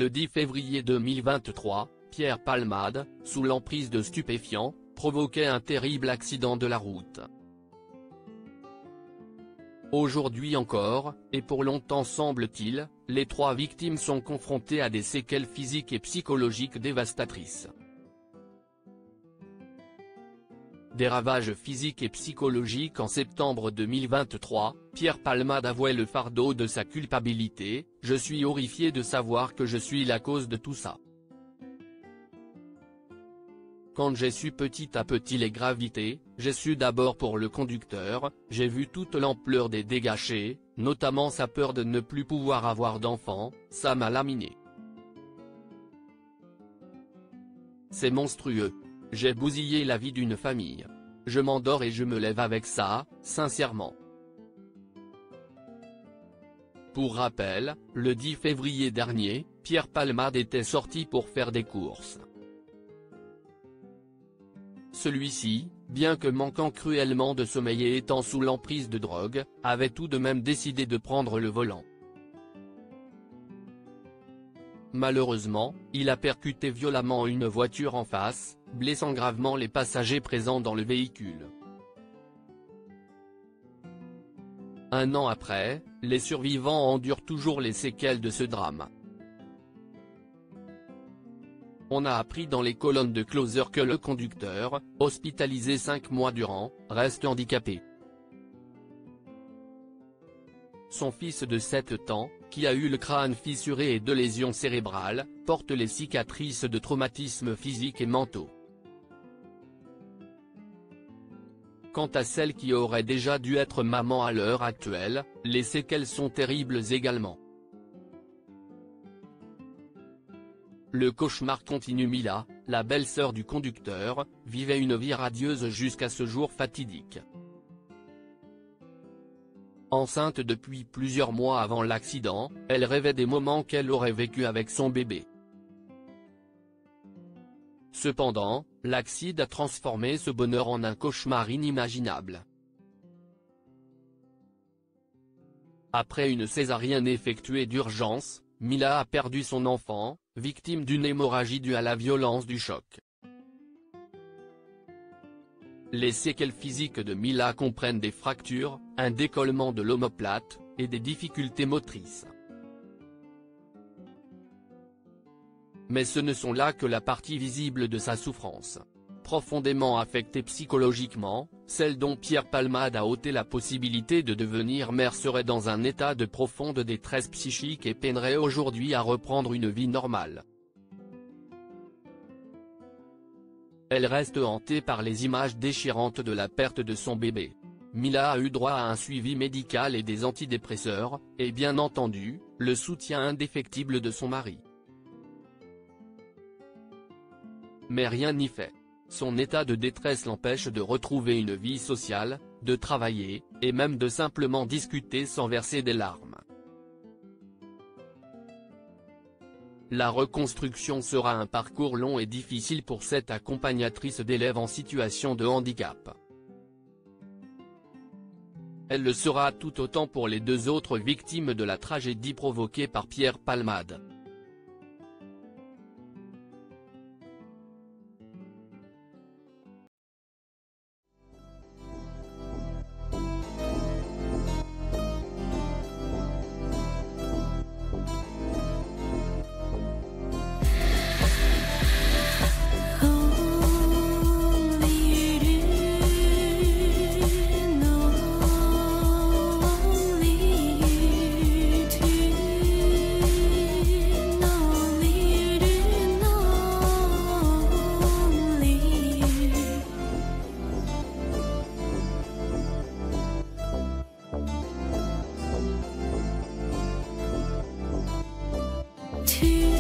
Le 10 février 2023, Pierre Palmade, sous l'emprise de stupéfiants, provoquait un terrible accident de la route. Aujourd'hui encore, et pour longtemps semble-t-il, les 3 victimes sont confrontées à des séquelles physiques et psychologiques dévastatrices. Des ravages physiques et psychologiques. En septembre 2023, Pierre Palmade avouait le fardeau de sa culpabilité: « Je suis horrifié de savoir que je suis la cause de tout ça. Quand j'ai su petit à petit les gravités, j'ai su d'abord pour le conducteur, j'ai vu toute l'ampleur des dégâts, notamment sa peur de ne plus pouvoir avoir d'enfant, ça m'a laminé. C'est monstrueux. J'ai bousillé la vie d'une famille. Je m'endors et je me lève avec ça, sincèrement. » Pour rappel, le 10 février dernier, Pierre Palmade était sorti pour faire des courses. Celui-ci, bien que manquant cruellement de sommeil et étant sous l'emprise de drogue, avait tout de même décidé de prendre le volant. Malheureusement, il a percuté violemment une voiture en face, blessant gravement les passagers présents dans le véhicule. Un an après, les survivants endurent toujours les séquelles de ce drame. On a appris dans les colonnes de Closer que le conducteur, hospitalisé 5 mois durant, reste handicapé. Son fils de 7 ans, qui a eu le crâne fissuré et 2 lésions cérébrales, porte les cicatrices de traumatismes physiques et mentaux. Quant à celle qui aurait déjà dû être maman à l'heure actuelle, les séquelles sont terribles également. Le cauchemar continue. Mila, la belle-sœur du conducteur, vivait une vie radieuse jusqu'à ce jour fatidique. Enceinte depuis plusieurs mois avant l'accident, elle rêvait des moments qu'elle aurait vécus avec son bébé. Cependant, l'accident a transformé ce bonheur en un cauchemar inimaginable. Après une césarienne effectuée d'urgence, Mila a perdu son enfant, victime d'une hémorragie due à la violence du choc. Les séquelles physiques de Mila comprennent des fractures, un décollement de l'omoplate, et des difficultés motrices. Mais ce ne sont là que la partie visible de sa souffrance. Profondément affectée psychologiquement, celle dont Pierre Palmade a ôté la possibilité de devenir mère serait dans un état de profonde détresse psychique et peinerait aujourd'hui à reprendre une vie normale. Elle reste hantée par les images déchirantes de la perte de son bébé. Mila a eu droit à un suivi médical et des antidépresseurs, et bien entendu, le soutien indéfectible de son mari. Mais rien n'y fait. Son état de détresse l'empêche de retrouver une vie sociale, de travailler, et même de simplement discuter sans verser des larmes. La reconstruction sera un parcours long et difficile pour cette accompagnatrice d'élèves en situation de handicap. Elle le sera tout autant pour les 2 autres victimes de la tragédie provoquée par Pierre Palmade. To